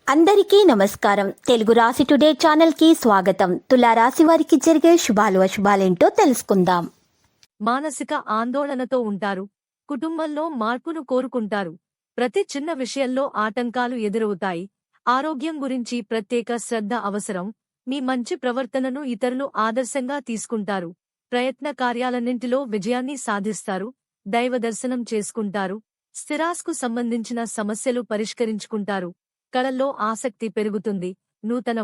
అందరికీ నమస్కారం. తెలుగు రాశి టుడే ఛానల్ కి స్వాగతం. తులారాశి వారికి జరిగే శుభాలు అశుభాలేంటో తెలుసుకుందాం. మానసిక ఆందోళనతో ఉంటారు. కుటుంబంలో మార్పును కోరుకుంటారు. ప్రతి చిన్న విషయంలో ఆటంకాలు ఎదురవుతాయి. ఆరోగ్యం గురించి ప్రత్యేక శ్రద్ధ అవసరం. మీ మంచి ప్రవర్తనను ఇతరులు ఆదర్శంగా తీసుకుంటారు. ప్రయత్న కార్యాలన్నింటిలో విజయాన్ని సాధిస్తారు. దైవ దర్శనం చేసుకుంటారు. స్థిరాస్కు సంబంధించిన సమస్యలు పరిష్కరించుకుంటారు. కళల్లో ఆసక్తి పెరుగుతుంది. నూతన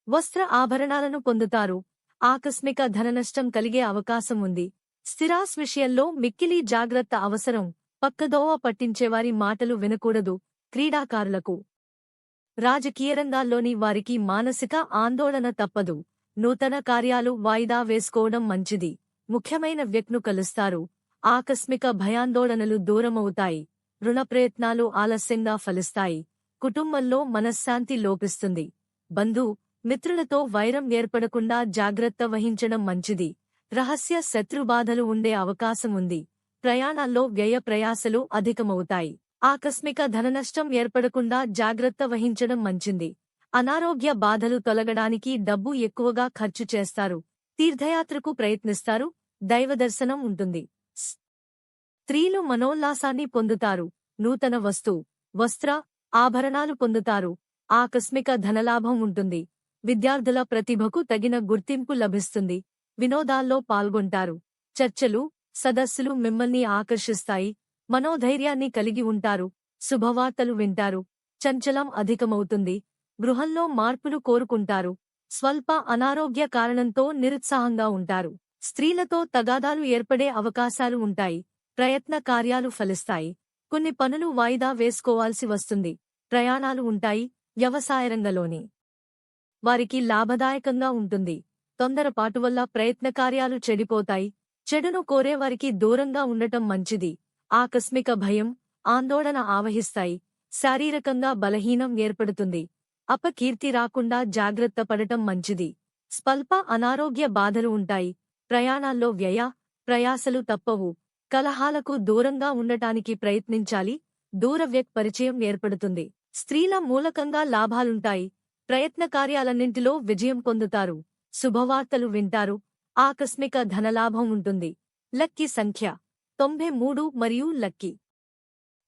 వస్త్ర ఆభరణాలను పొందుతారు. ఆకస్మిక ధననష్టం కలిగే అవకాశం ఉంది. స్థిరాస్ విషయంలో మిక్కిలి జాగ్రత్త అవసరం. పక్కదోవ పట్టించేవారి మాటలు వినకూడదు. క్రీడాకారులకు, రాజకీయ రంగాల్లోని వారికి మానసిక ఆందోళన తప్పదు. నూతన కార్యాలు వాయిదా వేసుకోవడం మంచిది. ముఖ్యమైన వ్యక్తిను కలుస్తారు. ఆకస్మిక భయాందోళనలు దూరమవుతాయి. రుణ ప్రయత్నాలు ఆలస్యంగా ఫలిస్తాయి. కుటుంబంలో మనశ్శాంతి లోపిస్తుంది. మిత్రులతో వైరం ఏర్పడకుండా జాగ్రత్త వహించడం మంచిది. రహస్య శత్రుబాధలు ఉండే అవకాశం ఉంది. ప్రయాణాల్లో వ్యయ ప్రయాసలు అధికమవుతాయి. ఆకస్మిక ధననష్టం ఏర్పడకుండా జాగ్రత్త వహించడం మంచిది. అనారోగ్య బాధలు తొలగడానికి డబ్బు ఎక్కువగా ఖర్చు చేస్తారు. తీర్థయాత్రకు ప్రయత్నిస్తారు. దైవదర్శనం ఉంటుంది. స్త్రీలు మనోల్లాసాన్ని పొందుతారు. నూతన వస్త్ర ఆభరణాలు పొందుతారు. ఆకస్మిక ధనలాభం ఉంటుంది. విద్యార్థుల ప్రతిభకు తగిన గుర్తింపు లభిస్తుంది. వినోదాల్లో పాల్గొంటారు. చర్చలు, సదస్సులు మిమ్మల్ని ఆకర్షిస్తాయి. మనోధైర్యాన్ని కలిగి ఉంటారు. శుభవార్తలు వింటారు. చంచలం అధికమవుతుంది. గృహంలో మార్పులు కోరుకుంటారు. స్వల్ప అనారోగ్య కారణంతో నిరుత్సాహంగా ఉంటారు. స్త్రీలతో తగాదాలు ఏర్పడే అవకాశాలు ఉంటాయి. ప్రయత్న కార్యాలు ఫలిస్తాయి. కొన్ని పనులు వాయిదా వేసుకోవాల్సి వస్తుంది. ప్రయాణాలు ఉంటాయి. వ్యవసాయరంగంలోని వారికి లాభదాయకంగా ఉంటుంది. తొందరపాటు వల్ల ప్రయత్న కార్యాలు చెడిపోతాయి. చెడును కోరేవారికి దూరంగా ఉండటం మంచిది. ఆకస్మిక భయం, ఆందోళన ఆవహిస్తాయి. శారీరకంగా బలహీనం ఏర్పడుతుంది. అపకీర్తి రాకుండా జాగ్రత్త పడటం మంచిది. స్వల్ప అనారోగ్య బాధలు ఉంటాయి. ప్రయాణాల్లో ప్రయాసలు తప్పవు. కలహాలకు దూరంగా ఉండటానికి ప్రయత్నించాలి. దూరవ్యక్ పరిచయం ఏర్పడుతుంది. స్త్రీల మూలకంగా లాభాలుంటాయి. ప్రయత్న కార్యాలన్నింటిలో విజయం పొందుతారు. శుభవార్తలు వింటారు. ఆకస్మిక ధనలాభం ఉంటుంది. లక్కీ సంఖ్య 93 మరియు లక్కీ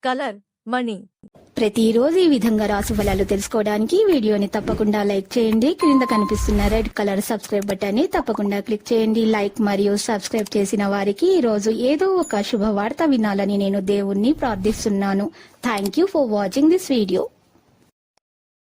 కలర్ మణి. ప్రతిరోజు ఈ విధంగా రాశి ఫలాలు తెలుసుకోవడానికి వీడియోని తప్పకుండా లైక్ చేయండి. క్రింద కనిపిస్తున్న రెడ్ కలర్ సబ్స్క్రైబ్ బటన్ ని తప్పకుండా క్లిక్ చేయండి. లైక్ మరియు సబ్స్క్రైబ్ చేసిన వారికి ఈ రోజు ఏదో ఒక శుభవార్త వినాలని నేను దేవుణ్ణి ప్రార్థిస్తున్నాను. Thank you for watching this video.